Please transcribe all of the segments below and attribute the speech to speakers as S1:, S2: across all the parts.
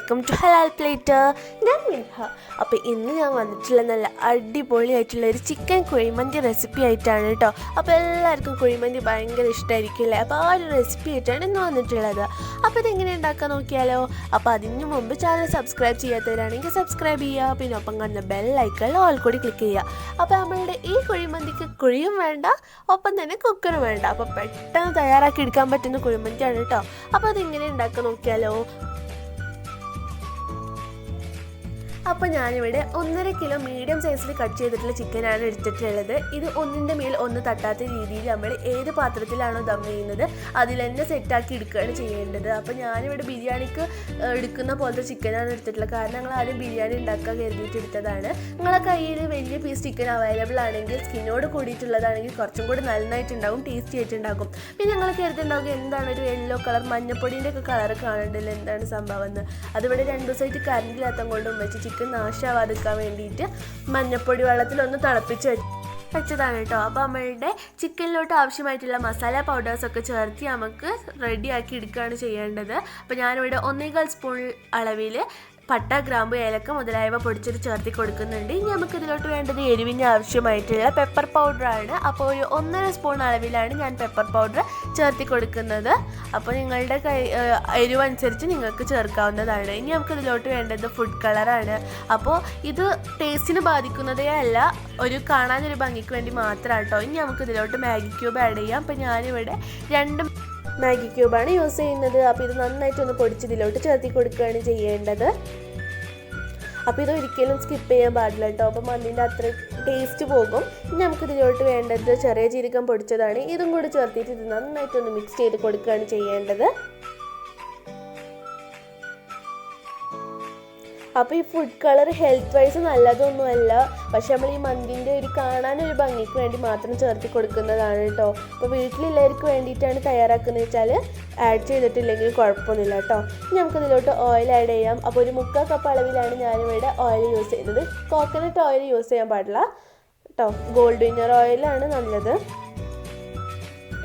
S1: Welcome to Halaal plate. ഞാൻ മിൻഹ. അപ്പോൾ ഇന്ന് ഞാൻ വന്നിട്ടുള്ള നല്ല അടിപൊളിയായിട്ടുള്ള ഒരു ചിക്കൻ കുഴിമന്തി റെസിപ്പി ആയിട്ടാണ് കേട്ടോ. അപ്പോൾ എല്ലാവർക്കും കുഴിമന്തി ഭയങ്കര ഇഷ്ടമായിരിക്കില്ലേ. അപ്പോൾ ആ ഒരു റെസിപ്പി ആയിട്ടാണ് ഇന്ന് വന്നിട്ടുള്ളത്. അപ്പോൾ ഇതെങ്ങനെ ഉണ്ടാക്കാൻ നോക്കിയാലോ. അപ്പോൾ അതിന് മുമ്പ് ചാനൽ സബ്സ്ക്രൈബ് ചെയ്യാത്തവരാണെങ്കിൽ സബ്സ്ക്രൈബ് ചെയ്യുക, പിന്നെ ഒപ്പം കാണുന്ന ബെൽ ഐക്കണിൽ ഓൾ കൂടി ക്ലിക്ക് ചെയ്യുക. അപ്പോൾ നമ്മളുടെ ഈ കുഴിമന്തിക്ക് കുഴിയും വേണ്ട, ഒപ്പം തന്നെ കുക്കറും വേണ്ട. അപ്പോൾ പെട്ടെന്ന് തയ്യാറാക്കി എടുക്കാൻ പറ്റുന്ന കുഴിമന്തിയാണ് കേട്ടോ. അപ്പോൾ അതെങ്ങനെ ഉണ്ടാക്കാൻ നോക്കിയാലോ. അപ്പോൾ ഞാനിവിടെ 1.5 കിലോ മീഡിയം സൈസിൽ കട്ട് ചെയ്തിട്ടുള്ള ചിക്കനാണ് എടുത്തിട്ടുള്ളത്. ഇത് ഒന്നിൻ്റെ മേൽ ഒന്ന് തട്ടാത്ത രീതിയിൽ നമ്മൾ ഏത് പാത്രത്തിലാണോ ദം ചെയ്യുന്നത് അതിൽ തന്നെ സെറ്റാക്കി എടുക്കുകയാണ് ചെയ്യേണ്ടത്. അപ്പോൾ ഞാനിവിടെ ബിരിയാണിക്ക് എടുക്കുന്ന പോലത്തെ ചിക്കനാണ് എടുത്തിട്ടുള്ളത്. കാരണം ഞങ്ങൾ ആദ്യം ബിരിയാണി ഉണ്ടാക്കാൻ കരുതിയിട്ട് എടുത്തതാണ്. നിങ്ങളെ കയ്യിൽ വലിയ പീസ് ചിക്കൻ അവൈലബിൾ ആണെങ്കിൽ സ്കിന്നോട് കൂടിയിട്ടുള്ളതാണെങ്കിൽ കുറച്ചും കൂടി നന്നായിട്ടുണ്ടാകും, ടേസ്റ്റി ആയിട്ടുണ്ടാകും. പിന്നെ ഞങ്ങൾ കരുതുണ്ടാകും എന്താണ് ഒരു യെല്ലോ കളർ മഞ്ഞപ്പൊടിൻ്റെ ഒക്കെ കളർ കാണണ്ടല്ലോ, എന്താണ് സംഭവം എന്ന്. അതിവിടെ 2 ദിവസമായിട്ട് കറണ്ടില്ലാത്ത കൊണ്ടും വെച്ച് ചിക്കൻ നാശാവാതിക്കാൻ വേണ്ടിയിട്ട് മഞ്ഞപ്പൊടി വെള്ളത്തിലൊന്ന് തിളപ്പിച്ച് വെച്ചതാണ് കേട്ടോ. അപ്പോൾ നമ്മളുടെ ചിക്കനിലോട്ട് ആവശ്യമായിട്ടുള്ള മസാല പൗഡേഴ്സൊക്കെ ചേർത്ത് നമുക്ക് റെഡിയാക്കി എടുക്കുകയാണ് ചെയ്യേണ്ടത്. അപ്പോൾ ഞാനിവിടെ 1.25 സ്പൂൺ അളവിൽ പട്ട, ഗ്രാമ്പു, ഏലക്ക മുതലായവ പൊടിച്ചിട്ട് ചേർത്തി കൊടുക്കുന്നുണ്ട്. ഇനി നമുക്കിതിലോട്ട് വേണ്ടത് എരിവിന് ആവശ്യമായിട്ടുള്ള പെപ്പർ പൗഡറാണ്. അപ്പോൾ ഒരു 1.5 സ്പൂൺ അളവിലാണ് ഞാൻ പെപ്പർ പൗഡർ ചേർത്തി കൊടുക്കുന്നത്. അപ്പോൾ നിങ്ങളുടെ എരിവനുസരിച്ച് നിങ്ങൾക്ക് ചേർക്കാവുന്നതാണ്. ഇനി നമുക്കിതിലോട്ട് വേണ്ടത് ഫുഡ് കളറാണ്. അപ്പോൾ ഇത് ടേസ്റ്റിന് ബാധിക്കുന്നതേ അല്ല, ഒരു കാണാനൊരു ഭംഗിക്ക് വേണ്ടി മാത്രമാണ് കേട്ടോ. ഇനി നമുക്കിതിലോട്ട് മാഗി ക്യൂബ് ആഡ് ചെയ്യാം. അപ്പോൾ ഞാനിവിടെ 2 മാഗി ക്യൂബാണ് യൂസ് ചെയ്യുന്നത്. അപ്പോൾ ഇത് നന്നായിട്ടൊന്ന് പൊടിച്ച് ഇതിലോട്ട് ചേർത്തി കൊടുക്കുകയാണ് ചെയ്യേണ്ടത്. അപ്പോൾ ഇത് ഒരിക്കലും സ്കിപ്പ് ചെയ്യാൻ പാടില്ല കേട്ടോ. അപ്പോൾ മന്തിൻ്റെ അത്ര ടേസ്റ്റ് പോകും. ഇനി നമുക്കിതിലോട്ട് വേണ്ടത് ചെറിയ ജീരകം പൊടിച്ചതാണ്. ഇതും കൂടി ചേർത്തിട്ട് ഇത് നന്നായിട്ടൊന്ന് മിക്സ് ചെയ്ത് കൊടുക്കുകയാണ് ചെയ്യേണ്ടത്. അപ്പോൾ ഈ ഫുഡ് കളർ ഹെൽത്ത് വൈസ് നല്ലതൊന്നുമല്ല, പക്ഷെ നമ്മൾ ഈ മന്തിൻ്റെ ഒരു കാണാനൊരു ഭംഗിക്ക് വേണ്ടി മാത്രം ചേർത്തി കൊടുക്കുന്നതാണ് കേട്ടോ. അപ്പോൾ വീട്ടിലുള്ളവർക്ക് വേണ്ടിയിട്ടാണ് തയ്യാറാക്കുന്നത് വെച്ചാൽ ആഡ് ചെയ്തിട്ടില്ലെങ്കിൽ കുഴപ്പമൊന്നുമില്ല കേട്ടോ. ഇനി നമുക്കിതിലോട്ട് ഓയിൽ ആഡ് ചെയ്യാം. അപ്പോൾ ഒരു 3/4 കപ്പ് അളവിലാണ് ഞാനിവിടെ ഓയിൽ യൂസ് ചെയ്യുന്നത്. കോക്കനട്ട് ഓയിൽ യൂസ് ചെയ്യാൻ പാടില്ല കേട്ടോ, ഗോൾഡ് വിന്നർ ഓയിലാണ് നല്ലത്.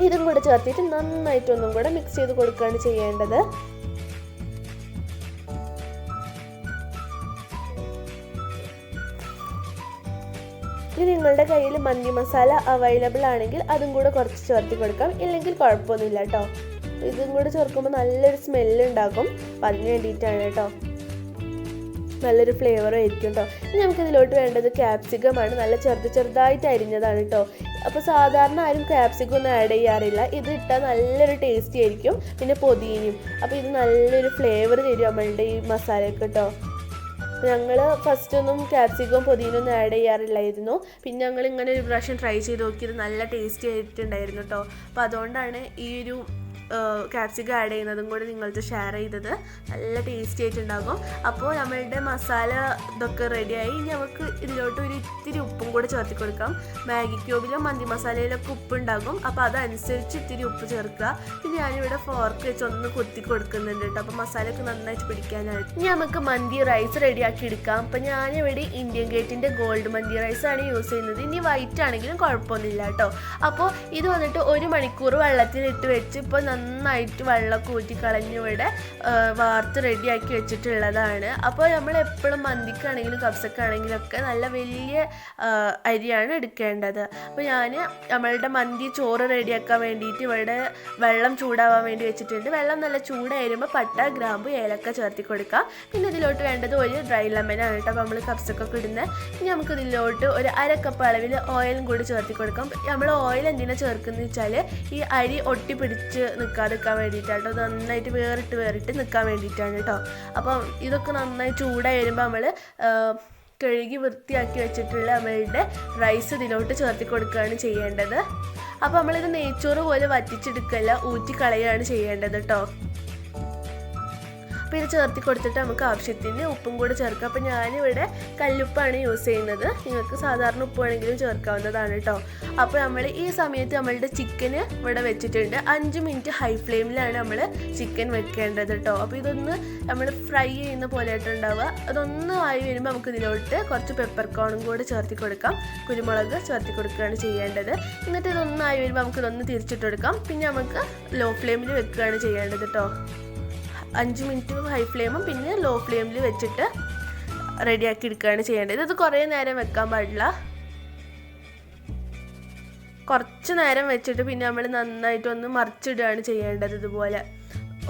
S1: ഇതും കൂടെ ചേർത്തിട്ട് നന്നായിട്ടൊന്നും കൂടെ മിക്സ് ചെയ്ത് കൊടുക്കുകയാണ് ചെയ്യേണ്ടത്. ഇനി നിങ്ങളുടെ കയ്യിൽ മന്തി മസാല അവൈലബിൾ ആണെങ്കിൽ അതും കൂടെ കുറച്ച് ചേർത്തി കൊടുക്കാം, ഇല്ലെങ്കിൽ കുഴപ്പമൊന്നുമില്ല കേട്ടോ. ഇതും കൂടെ ചേർക്കുമ്പോൾ നല്ലൊരു സ്മെല്ല് ഉണ്ടാകും. അപ്പം അതിന് വേണ്ടിയിട്ടാണ് കേട്ടോ, നല്ലൊരു ഫ്ലേവറും ആയിരിക്കും കേട്ടോ. ഇനി നമുക്കിതിലോട്ട് വേണ്ടത് ക്യാപ്സിക്കമാണ്. നല്ല ചെറുതായിട്ട് അരിഞ്ഞതാണ് കേട്ടോ. അപ്പോൾ സാധാരണ ആരും ക്യാപ്സിക്കം ഒന്നും ആഡ് ചെയ്യാറില്ല. ഇത് ഇട്ടാൽ നല്ലൊരു ടേസ്റ്റി ആയിരിക്കും. പിന്നെ പൊതിനയും, അപ്പോൾ ഇത് നല്ലൊരു ഫ്ലേവർ തരും നമ്മളുടെ ഈ മസാലയൊക്കെ കേട്ടോ. ഞങ്ങൾ ഫസ്റ്റൊന്നും ക്യാപ്സിക്കവും പൊതിനൊന്നും ആഡ് ചെയ്യാറില്ലായിരുന്നു. പിന്നെ ഞങ്ങൾ ഇങ്ങനെ ഒരു പ്രാവശ്യം ട്രൈ ചെയ്ത് നോക്കിയത് നല്ല ടേസ്റ്റി ആയിട്ടുണ്ടായിരുന്നു കേട്ടോ. അപ്പോൾ അതുകൊണ്ടാണ് ഈ ഒരു ക്യാപ്സിക്കം ആഡ് ചെയ്യുന്നതും കൂടെ നിങ്ങളത് ഷെയർ ചെയ്തത്. നല്ല ടേസ്റ്റി ആയിട്ടുണ്ടാകും. അപ്പോൾ നമ്മളുടെ മസാല ഇതൊക്കെ റെഡിയായി. ഇനി നമുക്ക് ഇതിലോട്ട് ഒരു ഇത്തിരി ഉപ്പും കൂടെ ചേർത്തി കൊടുക്കാം. മാഗി ക്യൂബിലും മന്തി മസാലയിലൊക്കെ ഉപ്പുണ്ടാകും, അപ്പോൾ അതനുസരിച്ച് ഇത്തിരി ഉപ്പ് ചേർക്കുക. പിന്നെ ഞാനിവിടെ ഫോർക്ക് വെച്ച് ഒന്ന് കുത്തി കൊടുക്കുന്നുണ്ട് കേട്ടോ, അപ്പോൾ മസാലയൊക്കെ നന്നായിട്ട് പിടിക്കാനായിട്ട്. ഇനി നമുക്ക് മന്തി റൈസ് റെഡിയാക്കി എടുക്കാം. അപ്പോൾ ഞാനിവിടെ ഇന്ത്യൻ ഗേറ്റിൻ്റെ ഗോൾഡ് മന്തി റൈസാണ് യൂസ് ചെയ്യുന്നത്. ഇനി വൈറ്റ് ആണെങ്കിലും കുഴപ്പമൊന്നുമില്ല കേട്ടോ. അപ്പോൾ ഇത് വന്നിട്ട് 1 മണിക്കൂർ വെള്ളത്തിലിട്ട് വെച്ച് ഇപ്പോൾ നന്നായിട്ട് വെള്ളമൊക്കെ ഊറ്റി കളഞ്ഞിവിടെ വാർത്ത് റെഡിയാക്കി വെച്ചിട്ടുള്ളതാണ്. അപ്പോൾ നമ്മൾ എപ്പോഴും മന്തിക്കാണെങ്കിലും കബ്സക്കാണെങ്കിലും ഒക്കെ നല്ല വലിയ അരിയാണ് എടുക്കേണ്ടത്. അപ്പോൾ ഞാൻ നമ്മളുടെ മന്തി ചോറ് റെഡിയാക്കാൻ വേണ്ടിയിട്ട് ഇവിടെ വെള്ളം ചൂടാവാൻ വേണ്ടി വെച്ചിട്ടുണ്ട്. വെള്ളം നല്ല ചൂടായി വരുമ്പോൾ പട്ട, ഗ്രാമ്പു, ഏലക്ക ചേർത്തി കൊടുക്കാം. പിന്നെ ഇതിലോട്ട് വേണ്ടത് ഒരു ഡ്രൈ ലെമനാണ് കേട്ടോ, അപ്പോൾ നമ്മൾ കബ്സക്കൊക്കെ ഇടുന്നത്. ഇനി നമുക്ക് ഇതിലോട്ട് ഒരു 1/2 കപ്പ് അളവിൽ ഓയിലും കൂടി ചേർത്തി കൊടുക്കാം. നമ്മൾ ഓയിൽ എന്തിനാണ് ചേർക്കുന്നത് വെച്ചാൽ ഈ അരി ഒട്ടിപ്പിടിച്ച് നിൽക്കാതിരിക്കാൻ വേണ്ടിയിട്ടാണ്, നന്നായിട്ട് വേറിട്ട് നിൽക്കാൻ വേണ്ടിയിട്ടാണ് കേട്ടോ. അപ്പം ഇതൊക്കെ നന്നായി ചൂടായി വരുമ്പോൾ നമ്മൾ കഴുകി വൃത്തിയാക്കി വെച്ചിട്ടുള്ള നമ്മളുടെ റൈസ് ഇതിലോട്ട് ചേർത്തി കൊടുക്കുകയാണ് ചെയ്യേണ്ടത്. അപ്പോൾ നമ്മളിത് നെയ്ച്ചോറ് പോലെ വറ്റിച്ചെടുക്കല്ല, ഊറ്റി കളയുകയാണ് ചെയ്യേണ്ടത് കേട്ടോ. അപ്പോൾ ഇത് ചേർത്തി കൊടുത്തിട്ട് നമുക്ക് ആവശ്യത്തിന് ഉപ്പും കൂടെ ചേർക്കാം. അപ്പോൾ ഞാനിവിടെ കല്ലുപ്പാണ് യൂസ് ചെയ്യുന്നത്. നിങ്ങൾക്ക് സാധാരണ ഉപ്പ് വേണമെങ്കിലും ചേർക്കാവുന്നതാണ് കേട്ടോ. അപ്പോൾ നമ്മൾ ഈ സമയത്ത് നമ്മളുടെ ചിക്കന് ഇവിടെ വെച്ചിട്ടുണ്ട്. 5 മിനിറ്റ് ഹൈ ഫ്ലെയിമിലാണ് നമ്മൾ ചിക്കൻ വെക്കേണ്ടത് കേട്ടോ. അപ്പോൾ ഇതൊന്ന് നമ്മൾ ഫ്രൈ ചെയ്യുന്ന പോലെ ആയിട്ടുണ്ടാവുക. അതൊന്ന് ആയി വരുമ്പോൾ നമുക്ക് ഇതിലോട്ട് കുറച്ച് പെപ്പർ കോണും കൂടെ ചേർത്തി കൊടുക്കാം. കുരുമുളക് ചേർത്തി കൊടുക്കുകയാണ് ചെയ്യേണ്ടത്. എന്നിട്ട് ഇതൊന്നായി വരുമ്പോൾ നമുക്കിതൊന്ന് തിരിച്ചിട്ട് കൊടുക്കാം. പിന്നെ നമുക്ക് ലോ ഫ്ലെയിമിൽ വെക്കുകയാണ് ചെയ്യേണ്ടത് കേട്ടോ. 5 മിനിറ്റ് ഹൈ ഫ്ലെയിമും പിന്നെ ലോ ഫ്ലെയിമിൽ വെച്ചിട്ട് റെഡിയാക്കി എടുക്കുകയാണ് ചെയ്യേണ്ടത്. ഇത് കുറേ നേരം വെക്കാൻ പാടില്ല. കുറച്ച് നേരം വെച്ചിട്ട് പിന്നെ നമ്മൾ നന്നായിട്ടൊന്ന് മറിച്ചിടുകയാണ് ചെയ്യേണ്ടത്. ഇതുപോലെ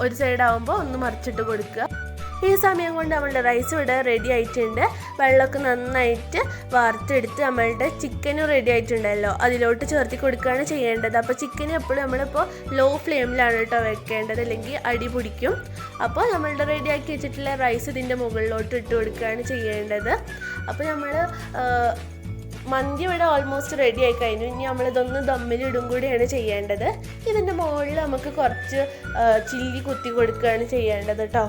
S1: ഒരു സൈഡാകുമ്പോൾ ഒന്ന് മറിച്ചിട്ട് കൊടുക്കുക. ഈ സമയം കൊണ്ട് നമ്മളുടെ റൈസ് ഇവിടെ റെഡി ആയിട്ടുണ്ട്. വെള്ളമൊക്കെ നന്നായിട്ട് വാർത്തെടുത്ത് നമ്മളുടെ ചിക്കനും റെഡി ആയിട്ടുണ്ടല്ലോ, അതിലോട്ട് ചേർത്തി കൊടുക്കുകയാണ് ചെയ്യേണ്ടത്. അപ്പോൾ ചിക്കൻ എപ്പോഴും നമ്മളിപ്പോൾ ലോ ഫ്ലെയിമിലാണ് കേട്ടോ വെക്കേണ്ടത്, അല്ലെങ്കിൽ അടി പിടിക്കും. അപ്പോൾ നമ്മളുടെ റെഡിയാക്കി വെച്ചിട്ടുള്ള റൈസ് ഇതിൻ്റെ മുകളിലോട്ട് ഇട്ട് കൊടുക്കുകയാണ് ചെയ്യേണ്ടത്. അപ്പോൾ നമ്മൾ മന്തി ഇവിടെ ഓൾമോസ്റ്റ് റെഡി ആയി കഴിഞ്ഞു. ഇനി നമ്മളിതൊന്ന് ദമ്മിലിടും കൂടിയാണ് ചെയ്യേണ്ടത്. ഇതിൻ്റെ മുകളിൽ നമുക്ക് കുറച്ച് ചില്ലി കുത്തി കൊടുക്കുകയാണ് ചെയ്യേണ്ടത് കേട്ടോ.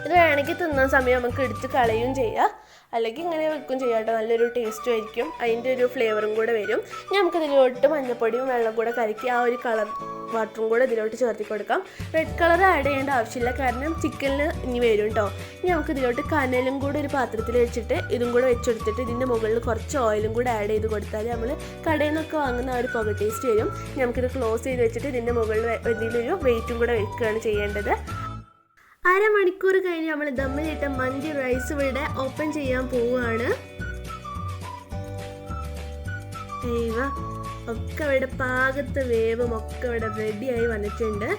S1: ഇത് വേണമെങ്കിൽ തിന്നാൻ സമയം നമുക്ക് എടുത്ത് കളയും ചെയ്യാം, അല്ലെങ്കിൽ ഇങ്ങനെ വെക്കും ചെയ്യാം കേട്ടോ. നല്ലൊരു ടേസ്റ്റും ആയിരിക്കും, അതിൻ്റെ ഒരു ഫ്ലേവറും കൂടെ വരും. ഇനി നമുക്കിതിലോട്ട് മഞ്ഞപ്പൊടിയും വെള്ളം കൂടെ കലക്കി ആ ഒരു കളർ വാട്ടറും കൂടെ ഇതിലോട്ട് ചേർത്തി കൊടുക്കാം. റെഡ് കളർ ആഡ് ചെയ്യേണ്ട ആവശ്യമില്ല, കാരണം ചിക്കനിൽ ഇനി വരും കേട്ടോ. ഇനി നമുക്ക് ഇതിലോട്ട് കനലും കൂടെ ഒരു പാത്രത്തിൽ വെച്ചിട്ട് ഇതും കൂടെ വെച്ചെടുത്തിട്ട് ഇതിൻ്റെ മുകളിൽ കുറച്ച് ഓയിലും കൂടെ ആഡ് ചെയ്ത് കൊടുത്താൽ നമ്മൾ കടയിൽ നിന്നൊക്കെ വാങ്ങുന്ന ആ ഒരു പുക ടേസ്റ്റ് വരും. നമുക്കിത് ക്ലോസ് ചെയ്ത് വെച്ചിട്ട് ഇതിൻ്റെ മുകളിൽ എന്തെങ്കിലും വെയിറ്റും കൂടെ വെക്കുകയാണ് ചെയ്യേണ്ടത്. അരമണിക്കൂർ കഴിഞ്ഞ് നമ്മൾ ദമ്മിലിട്ട മന്തി റൈസ് ഇവിടെ ഓപ്പൺ ചെയ്യാൻ പോവുകയാണ്. ഒക്കെ ഇവിടെ പാകത്തെ വേവും ഒക്കെ ഇവിടെ റെഡിയായി വന്നിട്ടുണ്ട്.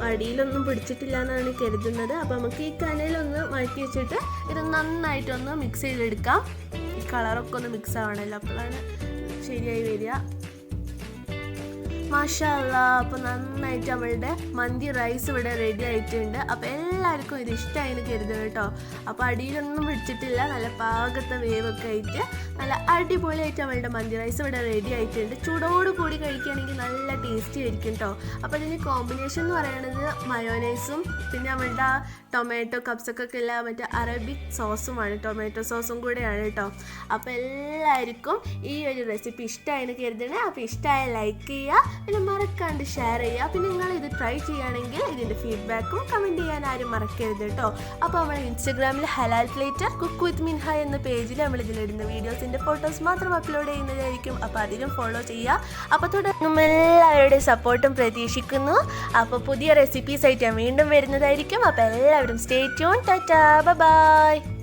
S1: അടിയിലൊന്നും പിടിച്ചിട്ടില്ല എന്നാണ് കരുതുന്നത്. അപ്പോൾ നമുക്ക് ഈ കനലൊന്ന് മാറ്റി വെച്ചിട്ട് ഇത് നന്നായിട്ടൊന്ന് മിക്സ് ചെയ്തെടുക്കാം. ഈ കളറൊക്കെ ഒന്ന് മിക്സ് ആവണമല്ലോ, അപ്പോഴാണ് ശരിയായി വരിക. മാഷാ അല്ലാഹ്. അപ്പോൾ നന്നായിട്ട് നമ്മളുടെ മന്തി റൈസ് ഇവിടെ റെഡി ആയിട്ടുണ്ട്. അപ്പോൾ എല്ലാവർക്കും ഇത് ഇഷ്ടമായെന്ന് കരുതുന്നു കേട്ടോ. അപ്പോൾ അടിയിലൊന്നും പിടിച്ചിട്ടില്ല, നല്ല പാകത്തെ വേവൊക്കെ ആയിട്ട് നല്ല അടിപൊളിയായിട്ട് നമ്മളുടെ മന്തി റൈസ് ഇവിടെ റെഡി ആയിട്ടുണ്ട്. ചൂടോട് കൂടി കഴിക്കുകയാണെങ്കിൽ നല്ല ടേസ്റ്റി ആയിരിക്കും കേട്ടോ. അപ്പോൾ ഇതിന് കോമ്പിനേഷൻ എന്ന് പറയുന്നത് മയോനൈസും പിന്നെ നമ്മളുടെ ആ ടൊമാറ്റോ കപ്സൊക്കെ ഉള്ള മറ്റേ അറബിക് സോസുമാണ്, ടൊമാറ്റോ സോസും കൂടെയാണ് കേട്ടോ. അപ്പോൾ എല്ലാവർക്കും ഈ ഒരു റെസിപ്പി ഇഷ്ടമായെന്ന് കരുതണേ. അപ്പോൾ ഇഷ്ടമായ ലൈക്ക് ചെയ്യുക, പിന്നെ മറക്കാണ്ട് ഷെയർ ചെയ്യുക. പിന്നെ നിങ്ങൾ ഇത് ട്രൈ ചെയ്യുകയാണെങ്കിൽ ഇതിൻ്റെ ഫീഡ്ബാക്കും കമൻറ്റ് ചെയ്യാൻ ആരും മറക്കരുത് കേട്ടോ. അപ്പോൾ നമ്മൾ ഇൻസ്റ്റഗ്രാമിൽ ഹലാൽ പ്ലേറ്റർ കുക്ക് വിത്ത് മിൻഹ എന്ന പേജിൽ നമ്മൾ ഇതിലിടുന്ന വീഡിയോസിൻ്റെ ഫോട്ടോസ് മാത്രം അപ്ലോഡ് ചെയ്യുന്നതായിരിക്കും. അപ്പോൾ അതിലും ഫോളോ ചെയ്യുക. അപ്പോൾ തുടർന്നും എല്ലാവരുടെയും സപ്പോർട്ടും പ്രതീക്ഷിക്കുന്നു. അപ്പോൾ പുതിയ റെസിപ്പീസ് ആയിട്ട് ഞാൻ വീണ്ടും വരുന്നതായിരിക്കും. അപ്പോൾ എല്ലാവരും stay tune. Tata, bye bye.